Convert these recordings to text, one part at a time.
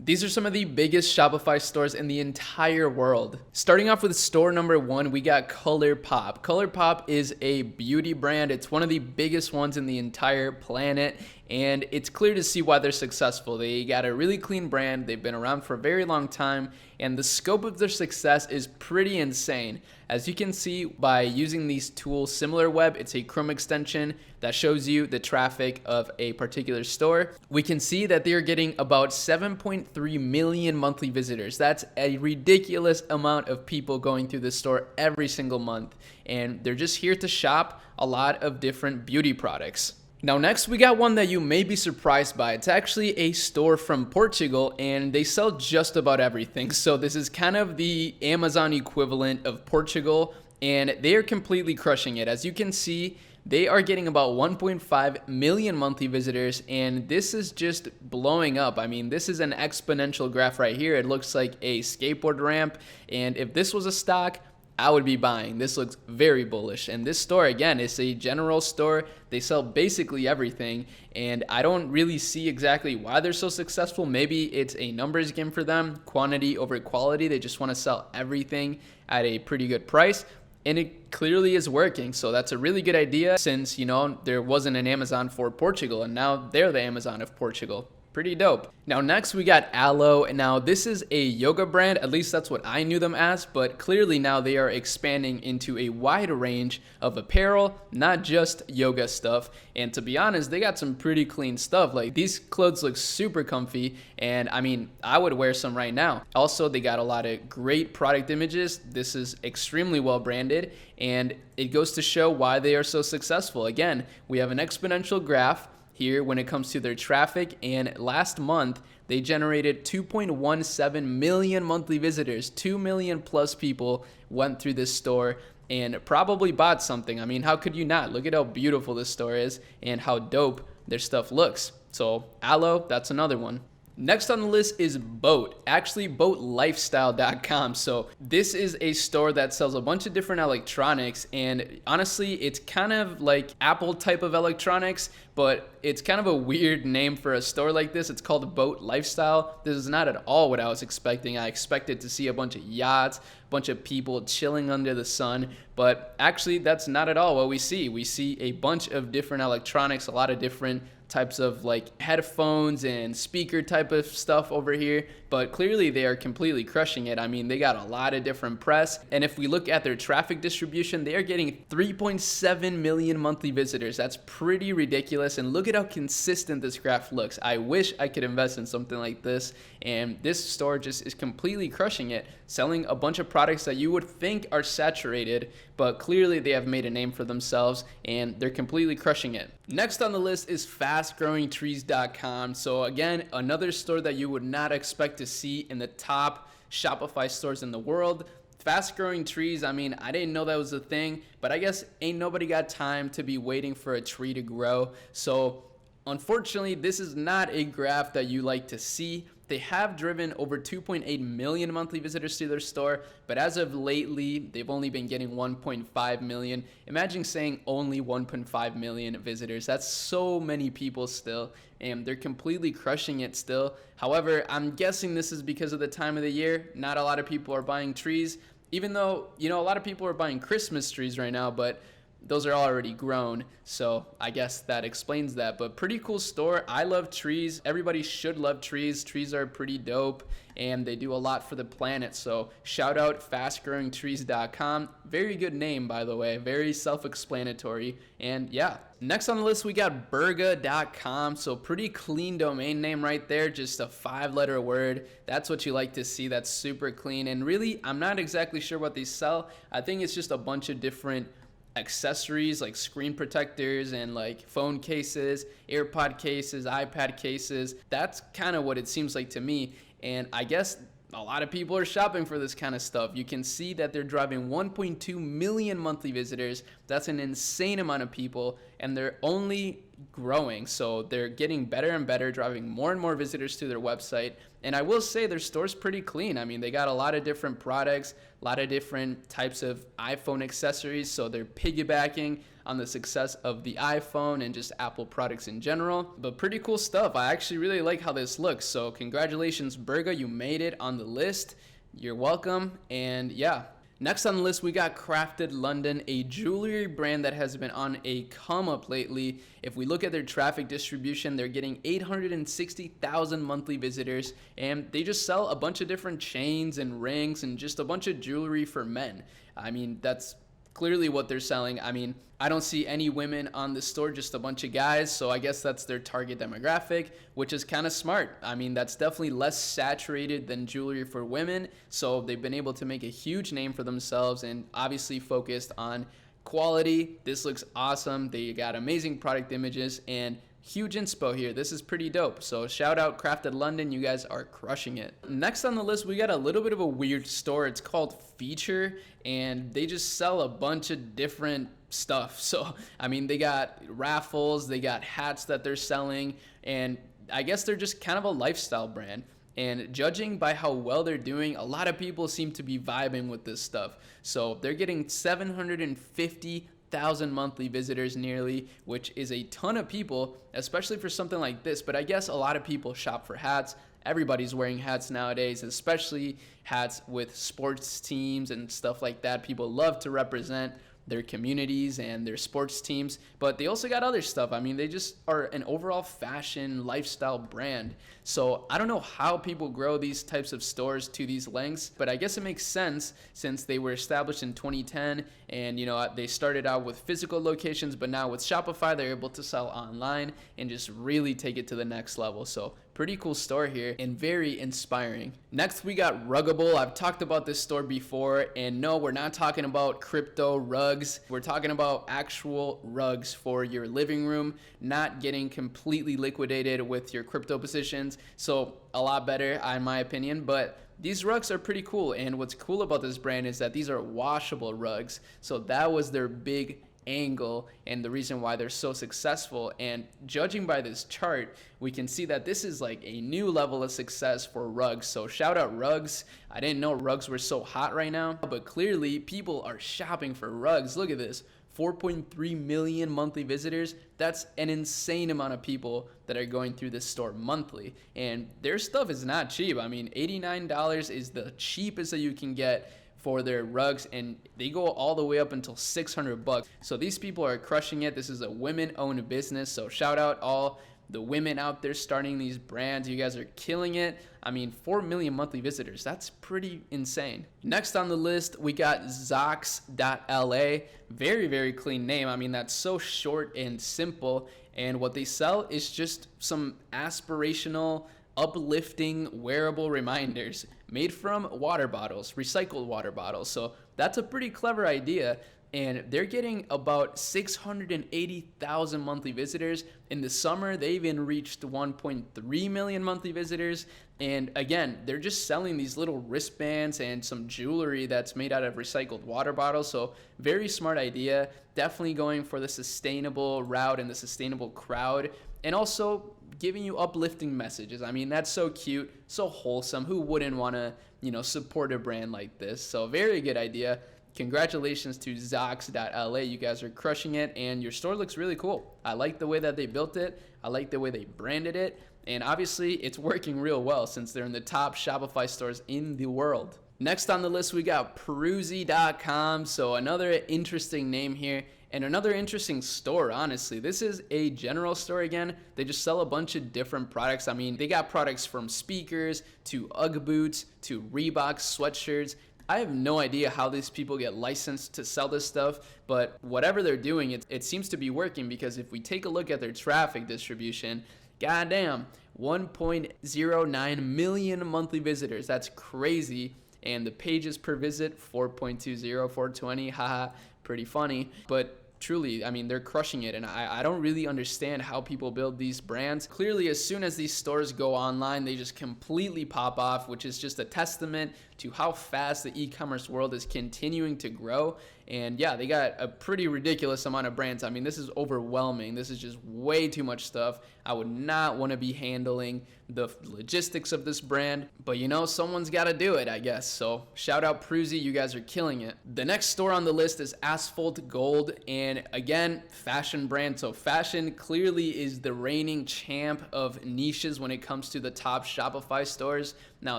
These are some of the biggest Shopify stores in the entire world. Starting off with store number 1, we got ColourPop. ColourPop is a beauty brand. It's one of the biggest ones in the entire planet, and it's clear to see why they're successful. They got a really clean brand. They've been around for a very long time, and the scope of their success is pretty insane. As you can see by using these tools, SimilarWeb, it's a Chrome extension that shows you the traffic of a particular store. We can see that they are getting about 7.3 million monthly visitors. That's a ridiculous amount of people going through this store every single month. And they're just here to shop a lot of different beauty products. Now next we got one that you may be surprised by. It's actually a store from Portugal and they sell just about everything. So this is kind of the Amazon equivalent of Portugal and they are completely crushing it. As you can see, they are getting about 1.5 million monthly visitors and this is just blowing up. I mean, this is an exponential graph right here. It looks like a skateboard ramp, and if this was a stock, I would be buying. This looks very bullish. And this store, again, is a general store. They sell basically everything. And I don't really see exactly why they're so successful. Maybe it's a numbers game for them, quantity over quality. They just want to sell everything at a pretty good price. And it clearly is working. So that's a really good idea since, there wasn't an Amazon for Portugal. And now they're the Amazon of Portugal. Pretty dope. Now next we got Aloe. Now this is a yoga brand, at least that's what I knew them as, but clearly now they are expanding into a wide range of apparel, not just yoga stuff. And to be honest, they got some pretty clean stuff. Like these clothes look super comfy and I mean, I would wear some right now. Also, they got a lot of great product images. This is extremely well branded and it goes to show why they are so successful. Again, we have an exponential graph here when it comes to their traffic, and last month they generated 2.17 million monthly visitors. 2 million plus people went through this store and probably bought something. I mean, how could you not? Look at how beautiful this store is and how dope their stuff looks. So Aloe, that's another one. Next on the list is Boat, actually boatlifestyle.com. So this is a store that sells a bunch of different electronics, and honestly, it's kind of like Apple type of electronics, but it's kind of a weird name for a store like this. It's called Boat Lifestyle. This is not at all what I was expecting. I expected to see a bunch of yachts, a bunch of people chilling under the sun, but actually that's not at all what we see. We see a bunch of different electronics, a lot of different types of like headphones and speaker type of stuff over here, but clearly they are completely crushing it. I mean, they got a lot of different press, and if we look at their traffic distribution, they are getting 3.7 million monthly visitors. That's pretty ridiculous, and look at how consistent this graph looks. I wish I could invest in something like this, and this store just is completely crushing it, selling a bunch of products that you would think are saturated, but clearly they have made a name for themselves and they're completely crushing it. Next on the list is fastgrowingtrees.com. So again, another store that you would not expect to see in the top Shopify stores in the world. Fast growing trees, I mean, I didn't know that was a thing, but I guess ain't nobody got time to be waiting for a tree to grow. So unfortunately, this is not a graph that you like to see. They have driven over 2.8 million monthly visitors to their store, but as of lately, they've only been getting 1.5 million. Imagine saying only 1.5 million visitors. That's so many people still, and they're completely crushing it still. However, I'm guessing this is because of the time of the year. Not a lot of people are buying trees, even though, a lot of people are buying Christmas trees right now, but those are already grown, so I guess that explains that. But pretty cool store. I love trees. Everybody should love trees. Trees are pretty dope and they do a lot for the planet. So shout out fastgrowingtrees.com. Very good name, by the way. Very self-explanatory. And yeah, next on the list we got Berga.com. So pretty clean domain name right there. Just a 5-letter word. That's what you like to see. That's super clean. And really, I'm not exactly sure what they sell. I think it's just a bunch of different accessories like screen protectors and like phone cases, AirPod cases, iPad cases. That's kind of what it seems like to me. And I guess a lot of people are shopping for this kind of stuff. You can see that they're driving 1.2 million monthly visitors. That's an insane amount of people, and they're only growing. So they're getting better and better, driving more and more visitors to their website. And I will say their store's pretty clean. I mean, they got a lot of different products, a lot of different types of iPhone accessories. So they're piggybacking on the success of the iPhone and just Apple products in general. But pretty cool stuff. I actually really like how this looks. So congratulations, Berga, you made it on the list. You're welcome. And yeah. Next on the list, we got Crafted London, a jewelry brand that has been on a come up lately. If we look at their traffic distribution, they're getting 860,000 monthly visitors, and they just sell a bunch of different chains and rings and just a bunch of jewelry for men. I mean, that's clearly what they're selling. I mean, I don't see any women on the store, just a bunch of guys, so I guess that's their target demographic, which is kind of smart. I mean, that's definitely less saturated than jewelry for women, so they've been able to make a huge name for themselves and obviously focused on quality. This looks awesome. They got amazing product images and huge inspo here. This is pretty dope. So shout out Crafted London. You guys are crushing it. Next on the list, we got a little bit of a weird store. It's called Feature, and they just sell a bunch of different stuff. So, I mean, they got raffles, they got hats that they're selling, and I guess they're just kind of a lifestyle brand. And judging by how well they're doing, a lot of people seem to be vibing with this stuff. So they're getting 750,000 monthly visitors nearly, which is a ton of people, especially for something like this. But I guess a lot of people shop for hats. Everybody's wearing hats nowadays, especially hats with sports teams and stuff like that. People love to represent their communities and their sports teams, but they also got other stuff. I mean, they just are an overall fashion lifestyle brand. So I don't know how people grow these types of stores to these lengths, but I guess it makes sense since they were established in 2010 and, you know, they started out with physical locations, but now with Shopify, they're able to sell online and just really take it to the next level. So pretty cool store here and very inspiring. Next, we got Ruggable. I've talked about this store before, and no, we're not talking about crypto rugs. We're talking about actual rugs for your living room, not getting completely liquidated with your crypto positions. So a lot better, in my opinion, but these rugs are pretty cool. And what's cool about this brand is that these are washable rugs. So that was their big angle and the reason why they're so successful. And judging by this chart, we can see that this is like a new level of success for rugs. So shout out rugs. I didn't know rugs were so hot right now, but clearly people are shopping for rugs. Look at this. 4.3 million monthly visitors. That's an insane amount of people that are going through this store monthly. And their stuff is not cheap. I mean, $89 is the cheapest that you can get for their rugs, and they go all the way up until $600. So these people are crushing it. This is a women-owned business, so shout out all the women out there starting these brands. You guys are killing it. I mean, 4 million monthly visitors. That's pretty insane. Next on the list, we got Zoxla. Very, very clean name. I mean, that's so short and simple. And what they sell is just some aspirational, uplifting, wearable reminders made from water bottles, recycled water bottles. So that's a pretty clever idea. And they're getting about 680,000 monthly visitors. In the summer, they even reached 1.3 million monthly visitors. And again, they're just selling these little wristbands and some jewelry that's made out of recycled water bottles. So very smart idea. Definitely going for the sustainable route and the sustainable crowd. And also giving you uplifting messages. I mean, that's so cute, so wholesome. Who wouldn't want to, support a brand like this? So very good idea. Congratulations to Zox.la. You guys are crushing it, and your store looks really cool. I like the way that they built it. I like the way they branded it. And obviously, it's working real well since they're in the top Shopify stores in the world. Next on the list, we got Perusi.com. So another interesting name here and another interesting store, honestly. This is a general store again. They just sell a bunch of different products. I mean, they got products from speakers to Ugg boots to Reebok sweatshirts. I have no idea how these people get licensed to sell this stuff, but whatever they're doing, it seems to be working, because if we take a look at their traffic distribution, goddamn, 1.09 million monthly visitors. That's crazy. And the pages per visit, 4.20, 420, haha, pretty funny. But truly, I mean, they're crushing it, and I don't really understand how people build these brands. Clearly, as soon as these stores go online, they just completely pop off, which is just a testament to how fast the e-commerce world is continuing to grow. And yeah, they got a pretty ridiculous amount of brands. I mean, this is overwhelming. This is just way too much stuff. I would not want to be handling the logistics of this brand, but someone's got to do it, I guess. So shout out Perusi, you guys are killing it. The next store on the list is Asphalt Gold, and And again, fashion brand. So fashion clearly is the reigning champ of niches when it comes to the top Shopify stores. Now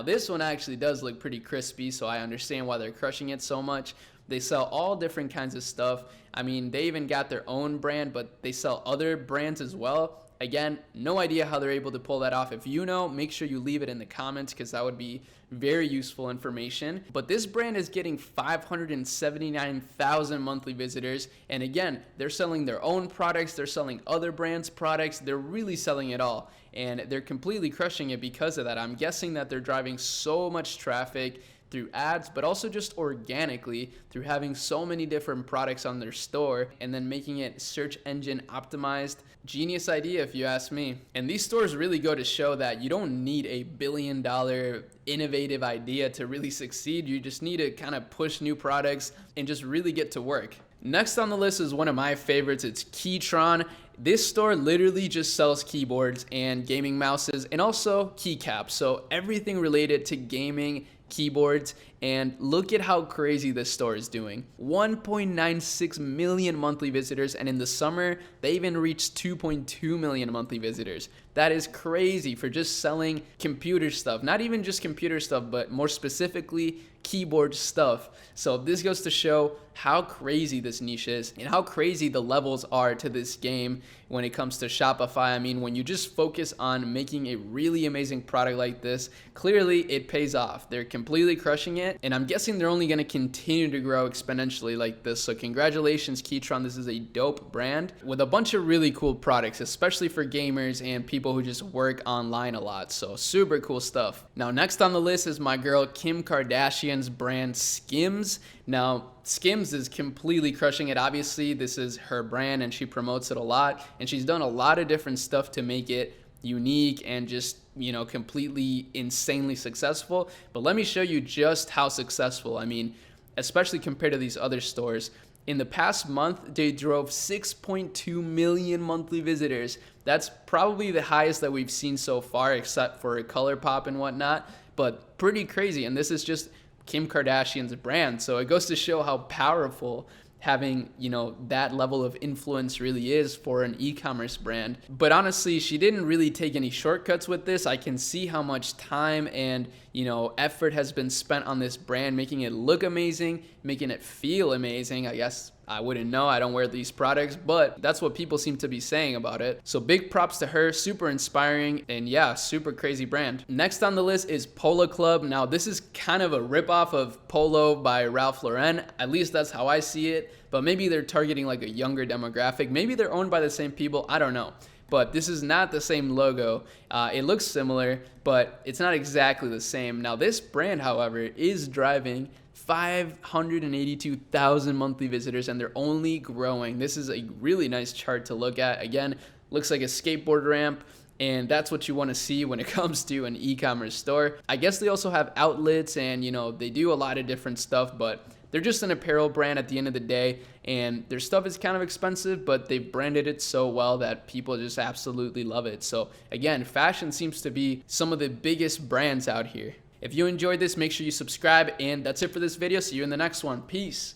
this one actually does look pretty crispy, so I understand why they're crushing it so much. They sell all different kinds of stuff. I mean, they even got their own brand, but they sell other brands as well. Again, no idea how they're able to pull that off. If you know, make sure you leave it in the comments because that would be very useful information. But this brand is getting 579,000 monthly visitors. And again, they're selling their own products. They're selling other brands' products. They're really selling it all. And they're completely crushing it because of that. I'm guessing that they're driving so much traffic through ads, but also just organically through having so many different products on their store and then making it search engine optimized. Genius idea if you ask me. And these stores really go to show that you don't need a billion-dollar innovative idea to really succeed. You just need to kind of push new products and just really get to work. Next on the list is one of my favorites. It's Keytron. This store literally just sells keyboards and gaming mouses and also keycaps. So everything related to gaming, keyboards, and look at how crazy this store is doing. 1.96 million monthly visitors, and in the summer they even reached 2.2 million monthly visitors. That is crazy for just selling computer stuff. Not even just computer stuff, but more specifically keyboard stuff. So this goes to show how crazy this niche is and how crazy the levels are to this game when it comes to Shopify. I mean, when you just focus on making a really amazing product like this, clearly it pays off. They're completely crushing it, and I'm guessing they're only going to continue to grow exponentially like this. So congratulations, Keytron. This is a dope brand with a bunch of really cool products, especially for gamers and people who just work online a lot. So super cool stuff. Now, next on the list is my girl Kim Kardashian's brand Skims. Now, Skims is completely crushing it. Obviously, this is her brand and she promotes it a lot, and she's done a lot of different stuff to make it unique and just, you know, completely insanely successful. But let me show you just how successful. I mean, especially compared to these other stores. In the past month, they drove 6.2 million monthly visitors. That's probably the highest that we've seen so far, except for ColourPop and whatnot, but pretty crazy. And this is just Kim Kardashian's brand. So it goes to show how powerful having, you know, that level of influence really is for an e-commerce brand. But honestly, she didn't really take any shortcuts with this. I can see how much time and, you know, effort has been spent on this brand, making it look amazing, making it feel amazing. I guess I wouldn't know. I don't wear these products, but that's what people seem to be saying about it. So big props to her, super inspiring, and yeah, super crazy brand. Next on the list is Polo Club. Now this is kind of a ripoff of Polo by Ralph Lauren. At least that's how I see it, but maybe they're targeting like a younger demographic. Maybe they're owned by the same people, I don't know. But this is not the same logo. It looks similar, but it's not exactly the same. Now this brand, however, is driving 582,000 monthly visitors, and they're only growing. This is a really nice chart to look at. Again, looks like a skateboard ramp, and that's what you want to see when it comes to an e-commerce store. I guess they also have outlets, and you know, they do a lot of different stuff, but they're just an apparel brand at the end of the day, and their stuff is kind of expensive, but they've branded it so well that people just absolutely love it. So again, fashion seems to be some of the biggest brands out here. If you enjoyed this, make sure you subscribe, and that's it for this video. See you in the next one. Peace.